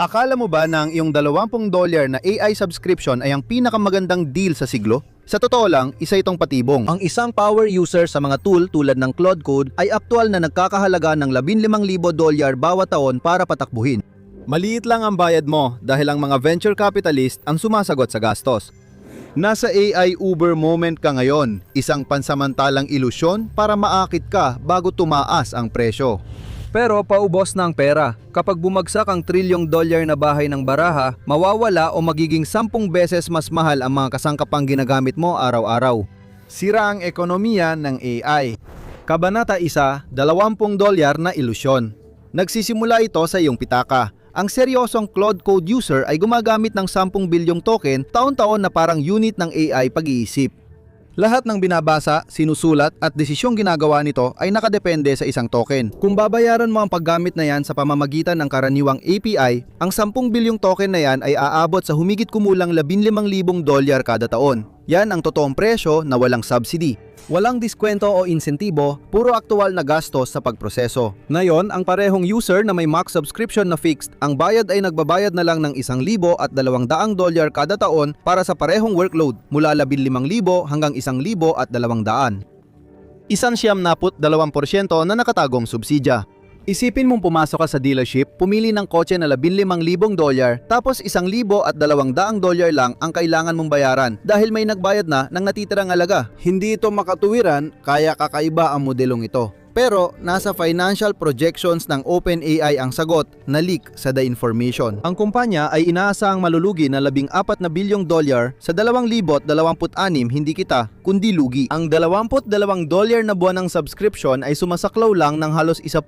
Akala mo ba na ang iyong $20 na AI subscription ay ang pinakamagandang deal sa siglo? Sa totoo lang, isa itong patibong. Ang isang power user sa mga tool tulad ng Claude Code ay aktual na nagkakahalaga ng $15,000 bawat taon para patakbuhin. Maliit lang ang bayad mo dahil ang mga venture capitalist ang sumasagot sa gastos. Nasa AI Uber moment ka ngayon, isang pansamantalang ilusyon para maakit ka bago tumaas ang presyo. Pero paubos na ang pera. Kapag bumagsak ang $1 trillion na bahay ng baraha, mawawala o magiging 10 beses mas mahal ang mga kasangkapang ginagamit mo araw-araw. Sira ang ekonomiya ng AI. Kabanata 1, $20 na ilusyon. Nagsisimula ito sa iyong pitaka. Ang seryosong Claude Code user ay gumagamit ng 10 bilyong token taon-taon na parang unit ng AI pag-iisip. Lahat ng binabasa, sinusulat at desisyong ginagawa nito ay nakadepende sa isang token. Kung babayaran mo ang paggamit na yan sa pamamagitan ng karaniwang API, ang 10 bilyong token na yan ay aabot sa humigit kumulang $15,000 kada taon. Yan ang totoong presyo na walang subsidy. Walang diskwento o insentibo, puro aktual na gastos sa pagproseso. Ngayon, ang parehong user na may max subscription na fixed, ang bayad ay nagbabayad na lang ng $1,200 kada taon para sa parehong workload, mula $15,000 hanggang $1,200. 1.72% na nakatagong subsidya. Isipin mong pumasok ka sa dealership, pumili ng kotse na $15,000, tapos $1,200 lang ang kailangan mong bayaran dahil may nagbayad na ng natitirang alaga. Hindi ito makatuwiran, kaya kakaiba ang modelong ito. Pero nasa financial projections ng OpenAI ang sagot na leak sa The Information. Ang kumpanya ay inaasahang malulugi na $14 na bilyong sa 2026, hindi kita, kundi lugi. Ang $22 na buwan ng subscription ay sumasaklaw lang ng halos 1.7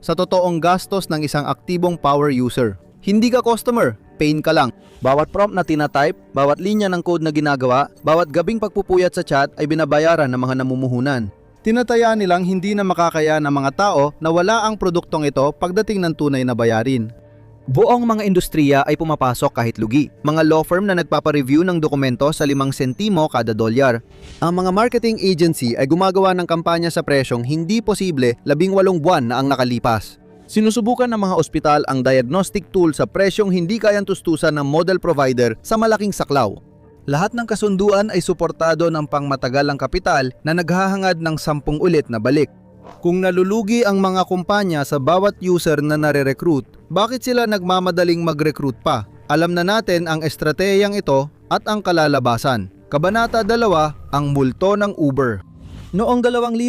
sa totoong gastos ng isang aktibong power user. Hindi ka customer, pain ka lang. Bawat prompt na tinatype, bawat linya ng code na ginagawa, bawat gabing pagpupuyat sa chat ay binabayaran ng mga namumuhunan. Tinataya nilang hindi na makakaya ng mga tao na wala ang produktong ito pagdating ng tunay na bayarin. Buong mga industriya ay pumapasok kahit lugi. Mga law firm na nagpapareview ng dokumento sa 5 sentimo kada dolyar. Ang mga marketing agency ay gumagawa ng kampanya sa presyong hindi posible 18 buwan na ang nakalipas. Sinusubukan ng mga ospital ang diagnostic tool sa presyong hindi kayang tustusan ng model provider sa malaking saklaw. Lahat ng kasunduan ay suportado ng pangmatagalang kapital na naghahangad ng 10 ulit na balik. Kung nalulugi ang mga kumpanya sa bawat user na nare-recruit, bakit sila nagmamadaling mag-recruit pa? Alam na natin ang estratehiyang ito at ang kalalabasan. Kabanata 2, ang multo ng Uber. Noong 2014,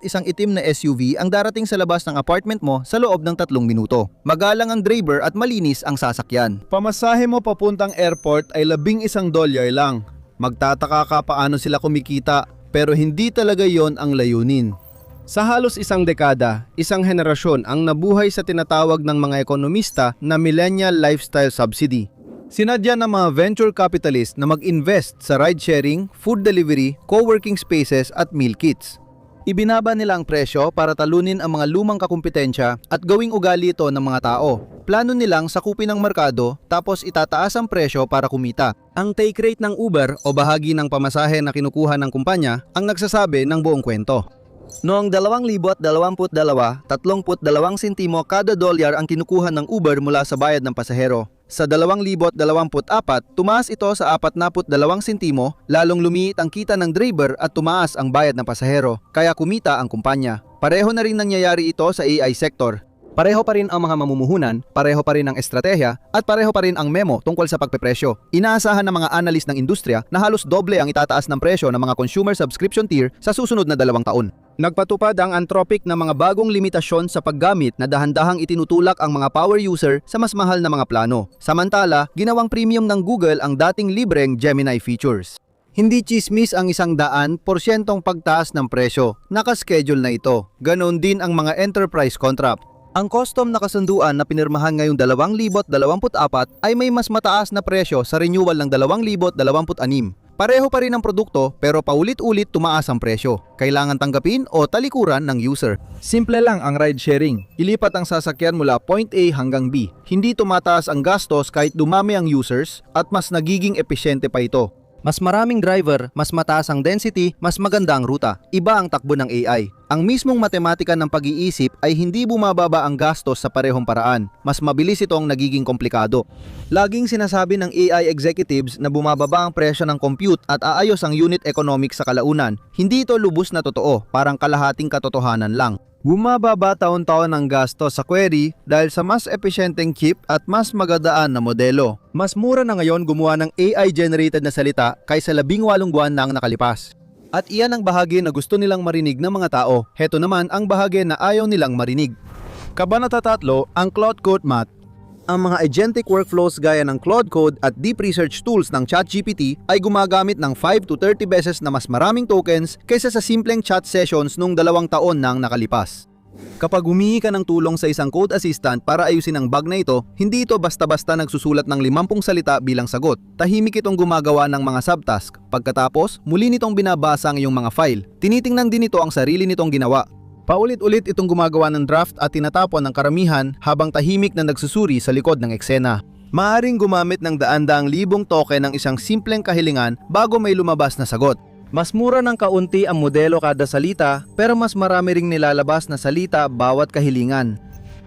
isang itim na SUV ang darating sa labas ng apartment mo sa loob ng 3 minuto. Magalang ang driver at malinis ang sasakyan. Pamasahe mo papuntang airport ay $11 lang. Magtataka ka paano sila kumikita, pero hindi talaga yon ang layunin. Sa halos isang dekada, isang henerasyon ang nabuhay sa tinatawag ng mga ekonomista na millennial lifestyle subsidy. Sinadya ng mga venture capitalist na mag-invest sa ride-sharing, food delivery, co-working spaces at meal kits. Ibinaba nila ang presyo para talunin ang mga lumang kakumpetensya at gawing ugali ito ng mga tao. Plano nilang sakupin ang merkado tapos itataas ang presyo para kumita. Ang take rate ng Uber o bahagi ng pamasahe na kinukuha ng kumpanya ang nagsasabi ng buong kwento. Noong 2022, 32 sentimo kada dolyar ang kinukuha ng Uber mula sa bayad ng pasahero. Sa 2024, tumaas ito sa 42 sentimo, lalong lumiit ang kita ng driver at tumaas ang bayad ng pasahero, kaya kumita ang kumpanya. Pareho na rin nangyayari ito sa AI sector. Pareho pa rin ang mga mamumuhunan, pareho pa rin ang estratehiya, at pareho pa rin ang memo tungkol sa pagpepresyo. Inaasahan ng mga analyst ng industriya na halos doble ang itataas ng presyo ng mga consumer subscription tier sa susunod na 2 taon. Nagpatupad ang Anthropic ng mga bagong limitasyon sa paggamit na dahan-dahang itinutulak ang mga power user sa mas mahal na mga plano. Samantala, ginawang premium ng Google ang dating libreng Gemini features. Hindi chismis ang 100% pagtaas ng presyo. Nakaschedule na ito. Ganon din ang mga enterprise contract. Ang custom na kasunduan na pinirmahan ngayong 2024 ay may mas mataas na presyo sa renewal ng 2026. Pareho pa rin ang produkto pero paulit-ulit tumaas ang presyo. Kailangan tanggapin o talikuran ng user. Simple lang ang ride sharing. Ilipat ang sasakyan mula point A hanggang B. Hindi tumataas ang gastos kahit dumami ang users at mas nagiging epesyente pa ito. Mas maraming driver, mas mataas ang density, mas maganda ang ruta. Iba ang takbo ng AI. Ang mismong matematika ng pag-iisip ay hindi bumababa ang gastos sa parehong paraan. Mas mabilis itong nagiging komplikado. Laging sinasabi ng AI executives na bumababa ang presyo ng compute at aayos ang unit economics sa kalaunan. Hindi ito lubos na totoo, parang kalahating katotohanan lang. Bumababa taon-taon ang gasto sa query dahil sa mas epesyenteng chip at mas magadaan na modelo. Mas mura na ngayon gumawa ng AI-generated na salita kaysa 18 buwan na ang nakalipas. At iyan ang bahagi na gusto nilang marinig ng mga tao. Heto naman ang bahagi na ayaw nilang marinig. Kabanata 3, ang Claude Code Math. Ang mga agentic workflows gaya ng Claude Code at deep research tools ng ChatGPT ay gumagamit ng 5 to 30 beses na mas maraming tokens kaysa sa simpleng chat sessions nung 2 taon nang nakalipas. Kapag humingi ka ng tulong sa isang code assistant para ayusin ang bug na ito, hindi ito basta-basta nagsusulat ng 50 salita bilang sagot. Tahimik itong gumagawa ng mga subtask. Pagkatapos, muli nitong binabasa ang iyong mga file. Tinitingnan din ito ang sarili nitong ginawa. Paulit-ulit itong gumagawa ng draft at tinatapon ng karamihan habang tahimik na nagsusuri sa likod ng eksena. Maaring gumamit ng daan-daang libong token ng isang simpleng kahilingan bago may lumabas na sagot. Mas mura ng kaunti ang modelo kada salita pero mas marami ring nilalabas na salita bawat kahilingan.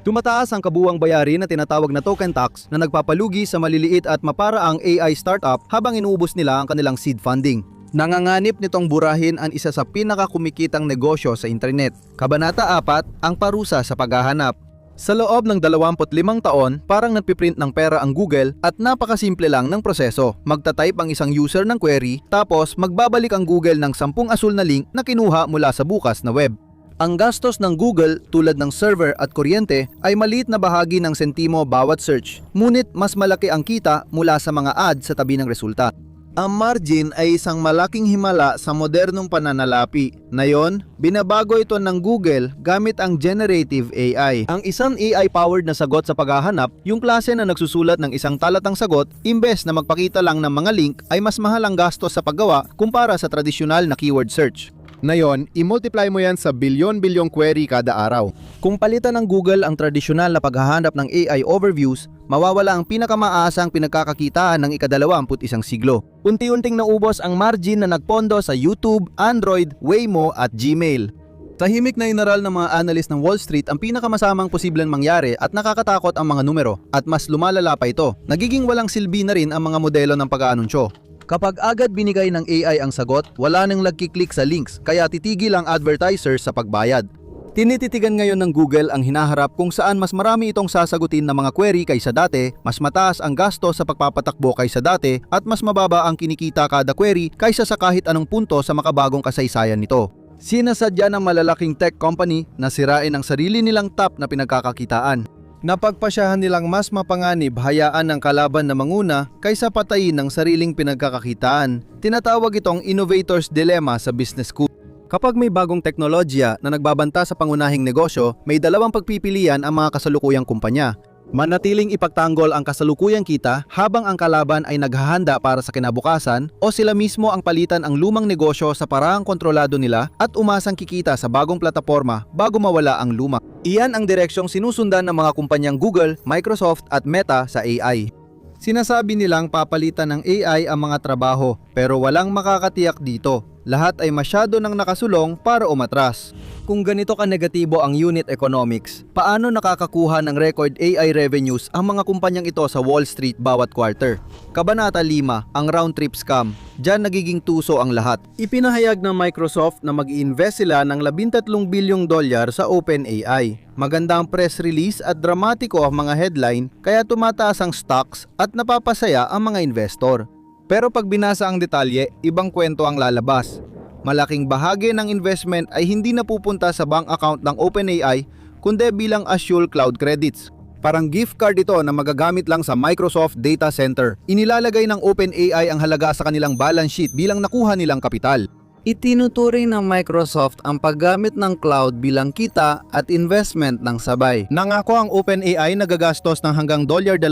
Tumataas ang kabuuang bayarin na tinatawag na token tax na nagpapalugi sa maliliit at maparaang AI startup habang inuubos nila ang kanilang seed funding. Nanganganib nitong burahin ang isa sa pinakakumikitang negosyo sa internet. Kabanata 4, ang parusa sa paghahanap. Sa loob ng 25 taon, parang nagpiprint ng pera ang Google at napakasimple lang ng proseso. Magta-type ang isang user ng query, tapos magbabalik ang Google ng 10 asul na link na kinuha mula sa bukas na web. Ang gastos ng Google tulad ng server at kuryente ay maliit na bahagi ng sentimo bawat search, ngunit mas malaki ang kita mula sa mga ads sa tabi ng resulta. Ang margin ay isang malaking himala sa modernong pananalapi. Ngayon, binabago ito ng Google gamit ang generative AI. Ang isang AI-powered na sagot sa paghahanap, yung klase na nagsusulat ng isang talatang sagot, imbes na magpakita lang ng mga link ay mas mahal ang gastos sa paggawa kumpara sa tradisyonal na keyword search. Ngayon, i-multiply mo yan sa bilyon-bilyong query kada araw. Kung palitan ng Google ang tradisyonal na paghahanap ng AI overviews, mawawala ang pinakamaasang pinagkakakitaan ng ika-21 siglo. Unti-unting naubos ang margin na nagpondo sa YouTube, Android, Waymo at Gmail. Tahimik na inaral ng mga analyst ng Wall Street ang pinakamasamang posibleng mangyari at nakakatakot ang mga numero at mas lumalala pa ito. Nagiging walang silbi na rin ang mga modelo ng pag-aanunsyo. Kapag agad binigay ng AI ang sagot, wala nang nagkiklik sa links kaya titigil ang advertisers sa pagbayad. Tinititigan ngayon ng Google ang hinaharap kung saan mas marami itong sasagutin ng mga query kaysa dati, mas mataas ang gasto sa pagpapatakbo kaysa dati, at mas mababa ang kinikita kada query kaysa sa kahit anong punto sa makabagong kasaysayan nito. Sinasadya ng malalaking tech company na sirain ang sarili nilang top na pinagkakakitaan. Napagpasyahan nilang mas mapanganib hayaan ng kalaban na manguna kaysa patayin ng sariling pinagkakakitaan. Tinatawag itong innovator's dilemma sa business school. Kapag may bagong teknolohiya na nagbabanta sa pangunahing negosyo, may dalawang pagpipilian ang mga kasalukuyang kumpanya. Manatiling ipagtanggol ang kasalukuyang kita habang ang kalaban ay naghahanda para sa kinabukasan, o sila mismo ang palitan ang lumang negosyo sa paraang kontrolado nila at umasang kikita sa bagong plataporma bago mawala ang luma. Iyan ang direksyong sinusundan ng mga kumpanyang Google, Microsoft at Meta sa AI. Sinasabi nilang papalitan ng AI ang mga trabaho, pero walang makakatiyak dito. Lahat ay masyado nang nakasulong para umatras. Kung ganito ka negatibo ang unit economics, paano nakakakuha ng record AI revenues ang mga kumpanyang ito sa Wall Street bawat quarter? Kabanata 5, ang round trip scam. Diyan nagiging tuso ang lahat. Ipinahayag ng Microsoft na mag-i-invest sila ng $13 bilyong sa OpenAI. Maganda ang press release at dramatiko ang mga headline kaya tumataas ang stocks at napapasaya ang mga investor. Pero pag binasa ang detalye, ibang kwento ang lalabas. Malaking bahagi ng investment ay hindi napupunta sa bank account ng OpenAI kundi bilang Azure Cloud Credits. Parang gift card ito na magagamit lang sa Microsoft Data Center. Inilalagay ng OpenAI ang halaga sa kanilang balance sheet bilang nakuha nilang kapital. Itinuturing ng Microsoft ang paggamit ng cloud bilang kita at investment ng sabay. Nangako ang OpenAI na gagastos ng hanggang $250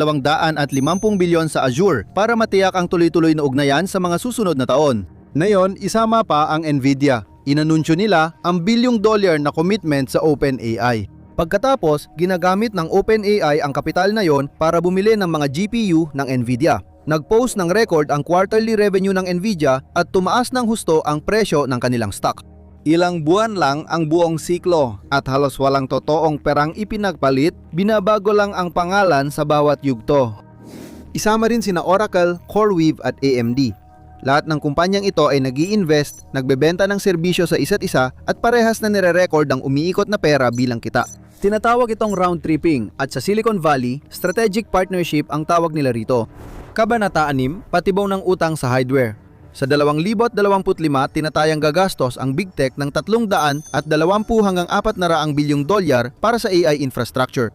bilyon sa Azure para matiyak ang tuloy-tuloy na ugnayan sa mga susunod na taon. Ngayon, isama pa ang Nvidia. Inanunsyo nila ang $1 billion na commitment sa OpenAI. Pagkatapos, ginagamit ng OpenAI ang kapital na yon para bumili ng mga GPU ng Nvidia. Nag-post ng record ang quarterly revenue ng Nvidia at tumaas ng husto ang presyo ng kanilang stock. Ilang buwan lang ang buong siklo at halos walang totoong perang ipinagpalit, binabago lang ang pangalan sa bawat yugto. Isama rin sina Oracle, CoreWeave at AMD. Lahat ng kumpanyang ito ay nag-i-invest, nagbebenta ng serbisyo sa isa't isa at parehas na nire-record ang umiikot na pera bilang kita. Tinatawag itong round tripping at sa Silicon Valley, strategic partnership ang tawag nila rito. Kabanata 6, patibaw ng utang sa hardware. Sa 2025, tinatayang gagastos ang Big Tech ng 320 hanggang 400 bilyong dolyar para sa AI infrastructure.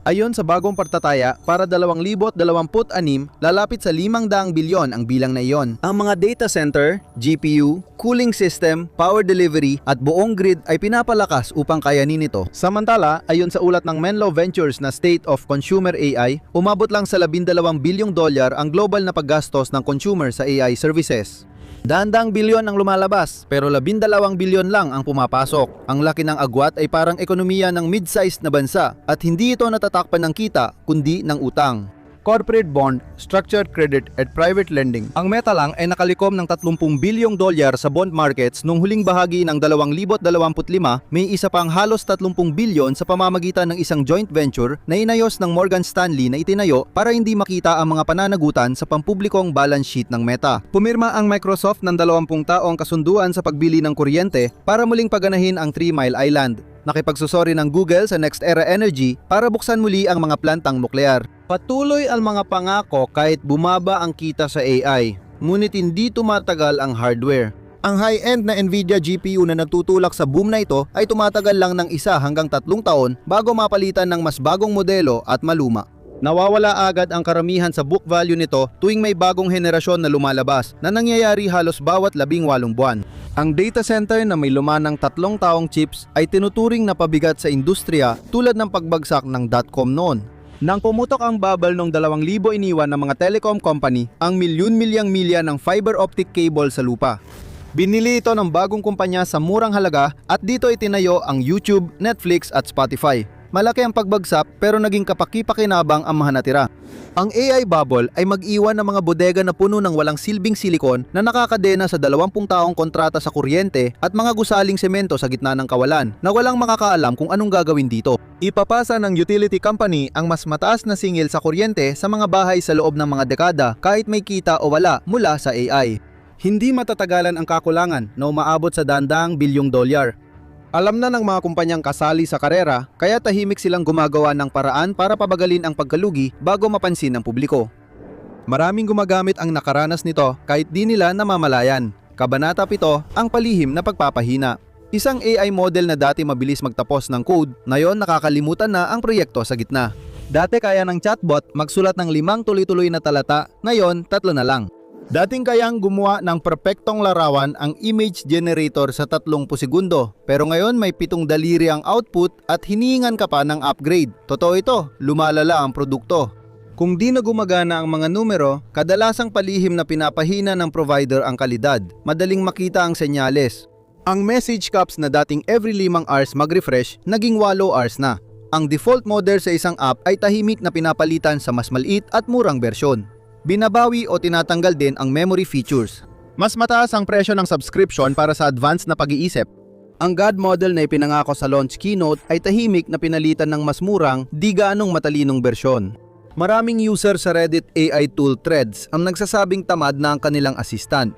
Ayon sa bagong partataya, para 2026, lalapit sa 500 bilyon ang bilang na iyon. Ang mga data center, GPU, cooling system, power delivery at buong grid ay pinapalakas upang kayanin ito. Samantala, ayon sa ulat ng Menlo Ventures na State of Consumer AI, umabot lang sa 12 bilyong dolyar ang global na paggastos ng consumer sa AI services. Daang bilyon ang lumalabas pero 12 bilyon lang ang pumapasok. Ang laki ng agwat ay parang ekonomiya ng mid-sized na bansa at hindi ito natatakpan ng kita kundi ng utang. Corporate bond, structured credit at private lending. Ang Meta lang ay nakalikom ng 30 bilyong dolyar sa bond markets noong huling bahagi ng 2025, may isa pang halos 30 bilyon sa pamamagitan ng isang joint venture na inayos ng Morgan Stanley na itinayo para hindi makita ang mga pananagutan sa pampublikong balance sheet ng Meta. Pumirma ang Microsoft ng 20 taong kasunduan sa pagbili ng kuryente para muling paganahin ang 3 Mile Island. Nakipagsusori ng Google sa NextEra Energy para buksan muli ang mga plantang nuklear. Patuloy ang mga pangako kahit bumaba ang kita sa AI, ngunit hindi tumatagal ang hardware. Ang high-end na Nvidia GPU na nagtutulak sa boom na ito ay tumatagal lang ng 1 hanggang 3 taon bago mapalitan ng mas bagong modelo at maluma. Nawawala agad ang karamihan sa book value nito tuwing may bagong henerasyon na lumalabas na nangyayari halos bawat 18 buwan. Ang data center na may lumanang 3 taong chips ay tinuturing na pabigat sa industriya tulad ng pagbagsak ng dot-com noon. Nang pumutok ang bubble noong 2000 iniwan ng mga telecom company ang milyon-milyang milya ng fiber optic cable sa lupa. Binili ito ng bagong kumpanya sa murang halaga at dito itinayo ang YouTube, Netflix at Spotify. Malaki ang pagbagsak pero naging kapaki-pakinabang ang mga natira. Ang AI bubble ay mag-iwan ng mga bodega na puno ng walang silbing silikon na nakakadena sa 20 taong kontrata sa kuryente at mga gusaling semento sa gitna ng kawalan na walang makakaalam kung anong gagawin dito. Ipapasa ng utility company ang mas mataas na singil sa kuryente sa mga bahay sa loob ng mga dekada kahit may kita o wala mula sa AI. Hindi matatagalan ang kakulangan na umaabot sa daang bilyong dolyar. Alam na ng mga kumpanyang kasali sa karera, kaya tahimik silang gumagawa ng paraan para pabagalin ang pagkalugi bago mapansin ng publiko. Maraming gumagamit ang nakaranas nito kahit di nila namamalayan. Kabanata 7, ang palihim na pagpapahina. Isang AI model na dati mabilis magtapos ng code, ngayon nakakalimutan na ang proyekto sa gitna. Dati kaya ng chatbot magsulat ng 5 tuloy-tuloy na talata, ngayon 3 na lang. Dating kayang gumawa ng perpektong larawan ang image generator sa 30 segundo, pero ngayon may 7 daliri ang output at hinihingan ka pa ng upgrade. Totoo ito, lumalala ang produkto. Kung di na gumagana ang mga numero, kadalasang palihim na pinapahina ng provider ang kalidad. Madaling makita ang senyales. Ang message caps na dating every 5 hours mag-refresh, naging 8 hours na. Ang default model sa isang app ay tahimik na pinapalitan sa mas maliit at murang bersyon. Binabawi o tinatanggal din ang memory features. Mas mataas ang presyo ng subscription para sa advanced na pag-iisip. Ang God model na ipinangako sa launch keynote ay tahimik na pinalitan ng mas murang, di gaanong matalinong bersyon. Maraming user sa Reddit AI tool threads ang nagsasabing tamad na ang kanilang assistant.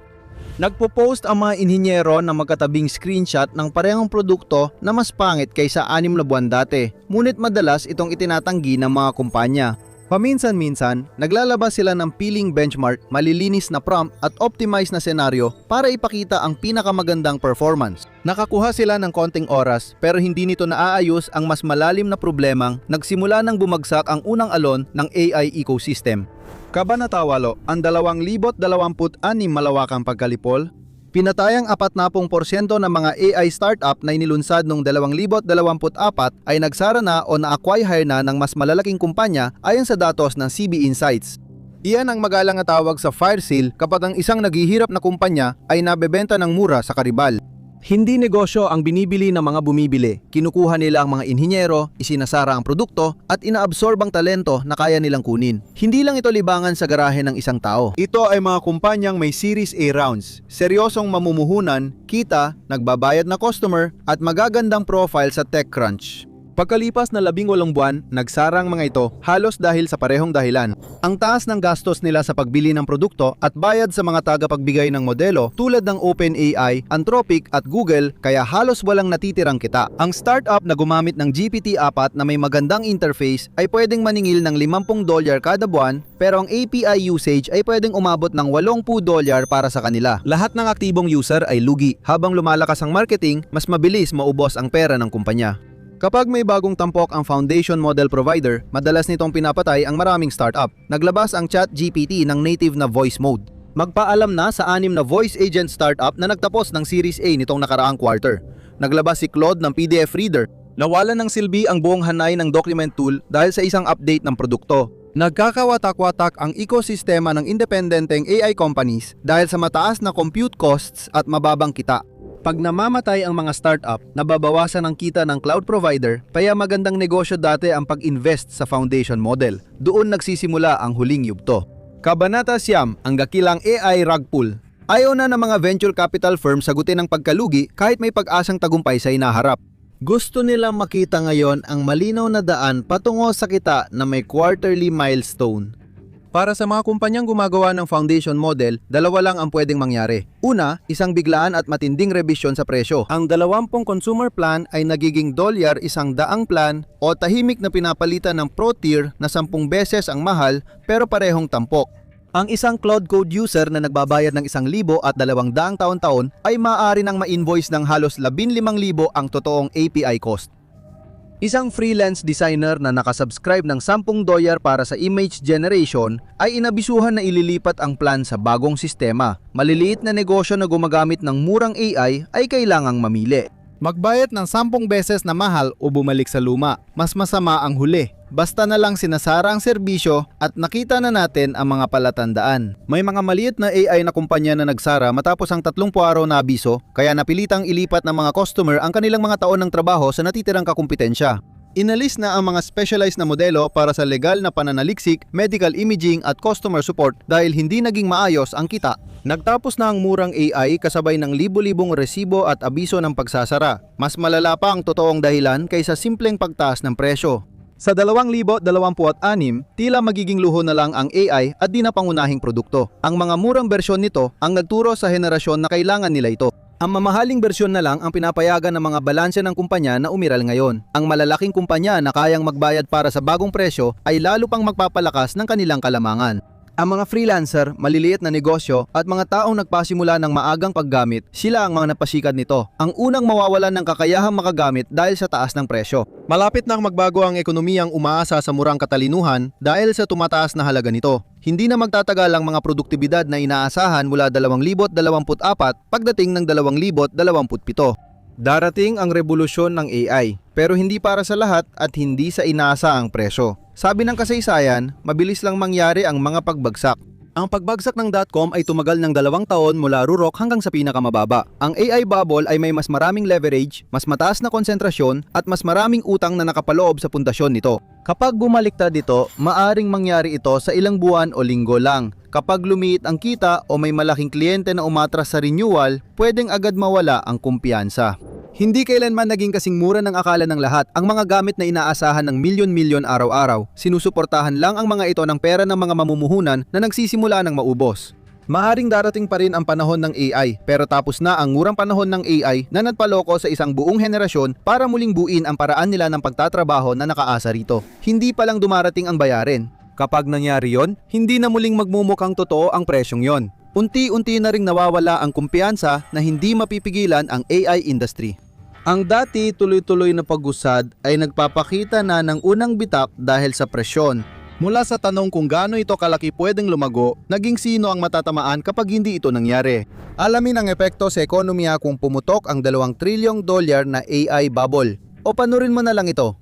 Nagpo-post ang mga inhinyero ng magkatabing screenshot ng parehong produkto na mas pangit kaysa 6 na buwan dati, ngunit madalas itong itinatanggi ng mga kumpanya. Paminsan-minsan, naglalabas sila ng peeling benchmark, malilinis na prompt at optimized na senaryo para ipakita ang pinakamagandang performance. Nakakuha sila ng konting oras pero hindi nito naaayos ang mas malalim na problemang nagsimula nang bumagsak ang unang alon ng AI ecosystem. Kabanata 8, ang 2026 malawakang pagkalipol. Pinatayang 40% ng mga AI startup na inilunsad noong 2024 ay nagsara na o na-acquire na ng mas malalaking kumpanya ayon sa datos ng CB Insights. Iyan ang magalang na tawag sa fire sale kapag ang isang naghihirap na kumpanya ay nabebenta ng mura sa karibal. Hindi negosyo ang binibili ng mga bumibili. Kinukuha nila ang mga inhinyero, isinasara ang produkto, at inaabsorb ang talento na kaya nilang kunin. Hindi lang ito libangan sa garahe ng isang tao. Ito ay mga kumpanyang may Series A rounds, seryosong mamumuhunan, kita, nagbabayad na customer, at magagandang profile sa TechCrunch. Pagkalipas na 18 buwan, nagsara ang mga ito halos dahil sa parehong dahilan. Ang taas ng gastos nila sa pagbili ng produkto at bayad sa mga tagapagbigay ng modelo tulad ng OpenAI, Anthropic at Google kaya halos walang natitirang kita. Ang startup na gumamit ng GPT-4 na may magandang interface ay pwedeng maningil ng $50 kada buwan pero ang API usage ay pwedeng umabot ng $80 para sa kanila. Lahat ng aktibong user ay lugi. Habang lumalakas ang marketing, mas mabilis maubos ang pera ng kumpanya. Kapag may bagong tampok ang foundation model provider, madalas nitong pinapatay ang maraming startup. Naglabas ang ChatGPT ng native na voice mode. Magpaalam na sa 6 na voice agent startup na nagtapos ng Series A nitong nakaraang quarter. Naglabas si Claude ng PDF reader. Nawalan ng silbi ang buong hanay ng document tool dahil sa isang update ng produkto. Nagkakawatak-watak ang ekosistema ng independenteng AI companies dahil sa mataas na compute costs at mababang kita. Pag namamatay ang mga startup, nababawasan ang kita ng cloud provider, kaya magandang negosyo dati ang pag-invest sa foundation model. Doon nagsisimula ang huling yugto. Kabanata Siyam, ang gakilang AI rug pull. Ayaw na ng mga venture capital firm sagutin ang pagkalugi kahit may pag-asang tagumpay sa hinaharap. Gusto nilang makita ngayon ang malinaw na daan patungo sa kita na may quarterly milestone. Para sa mga kumpanyang gumagawa ng foundation model, dalawa lang ang pwedeng mangyari. Una, isang biglaan at matinding rebisyon sa presyo. Ang 20 consumer plan ay nagiging $100 plan o tahimik na pinapalitan ng pro tier na 10 beses ang mahal pero parehong tampok. Ang isang Cloud Code user na nagbabayad ng 1,000 at 200 taon-taon ay maaari nang ma-invoice ng halos 15,000 ang totoong API cost. Isang freelance designer na nakasubscribe ng $10 para sa image generation ay inabisuhan na ililipat ang plan sa bagong sistema. Maliliit na negosyo na gumagamit ng murang AI ay kailangang mamili. Magbayad ng 10 beses na mahal o bumalik sa luma. Mas masama ang huli. Basta na lang sinasara ang serbisyo at nakita na natin ang mga palatandaan. May mga maliit na AI na kumpanya na nagsara matapos ang 30 araw na abiso, kaya napilitang ilipat ng mga customer ang kanilang mga taon ng trabaho sa natitirang kakumpetensya. Inalis na ang mga specialized na modelo para sa legal na pananaliksik, medical imaging at customer support dahil hindi naging maayos ang kita. Nagtapos na ang murang AI kasabay ng libo-libong resibo at abiso ng pagsasara. Mas malala pa ang totoong dahilan kaysa simpleng pagtaas ng presyo. Sa 2026, tila magiging luho na lang ang AI at di na pangunahing produkto. Ang mga murang bersyon nito ang nagturo sa henerasyon na kailangan nila ito. Ang mamahaling bersyon na lang ang pinapayagan ng mga balanse ng kumpanya na umiral ngayon. Ang malalaking kumpanya na kayang magbayad para sa bagong presyo ay lalo pang magpapalakas ng kanilang kalamangan. Ang mga freelancer, maliliit na negosyo at mga taong nagpasimula ng maagang paggamit, sila ang mga napasikat nito. Ang unang mawawalan ng kakayahang makagamit dahil sa taas ng presyo. Malapit nang magbago ang ekonomiyang umaasa sa murang katalinuhan dahil sa tumataas na halaga nito. Hindi na magtatagal ang mga produktibidad na inaasahan mula 2024 pagdating ng 2027. Darating ang revolusyon ng AI, pero hindi para sa lahat at hindi sa inaasaang presyo. Sabi ng kasaysayan, mabilis lang mangyari ang mga pagbagsak. Ang pagbagsak ng .com ay tumagal ng 2 taon mula rurok hanggang sa pinakamababa. Ang AI bubble ay may mas maraming leverage, mas mataas na konsentrasyon at mas maraming utang na nakapaloob sa pundasyon nito. Kapag bumaliktad dito, maaring mangyari ito sa ilang buwan o linggo lang. Kapag lumiit ang kita o may malaking kliyente na umatras sa renewal, pwedeng agad mawala ang kumpiyansa. Hindi kailanman naging kasing mura ng akala ng lahat ang mga gamit na inaasahan ng milyon-milyon araw-araw. Sinusuportahan lang ang mga ito ng pera ng mga mamumuhunan na nagsisimula ng maubos. Maaring darating pa rin ang panahon ng AI, pero tapos na ang murang panahon ng AI na nagpaloko sa isang buong henerasyon para muling buuin ang paraan nila ng pagtatrabaho na nakaasa rito. Hindi pa lang dumarating ang bayarin. Kapag nangyari yon, hindi na muling magmumukhang totoo ang presyong yon. Unti-unti na ring nawawala ang kumpiyansa na hindi mapipigilan ang AI industry. Ang dati tuloy-tuloy na pag-usad ay nagpapakita na ng unang bitak dahil sa presyon. Mula sa tanong kung gaano ito kalaki pwedeng lumago, naging sino ang matatamaan kapag hindi ito nangyari. Alamin ang epekto sa ekonomiya kung pumutok ang $2 trillion na AI bubble. O panurin mo na lang ito.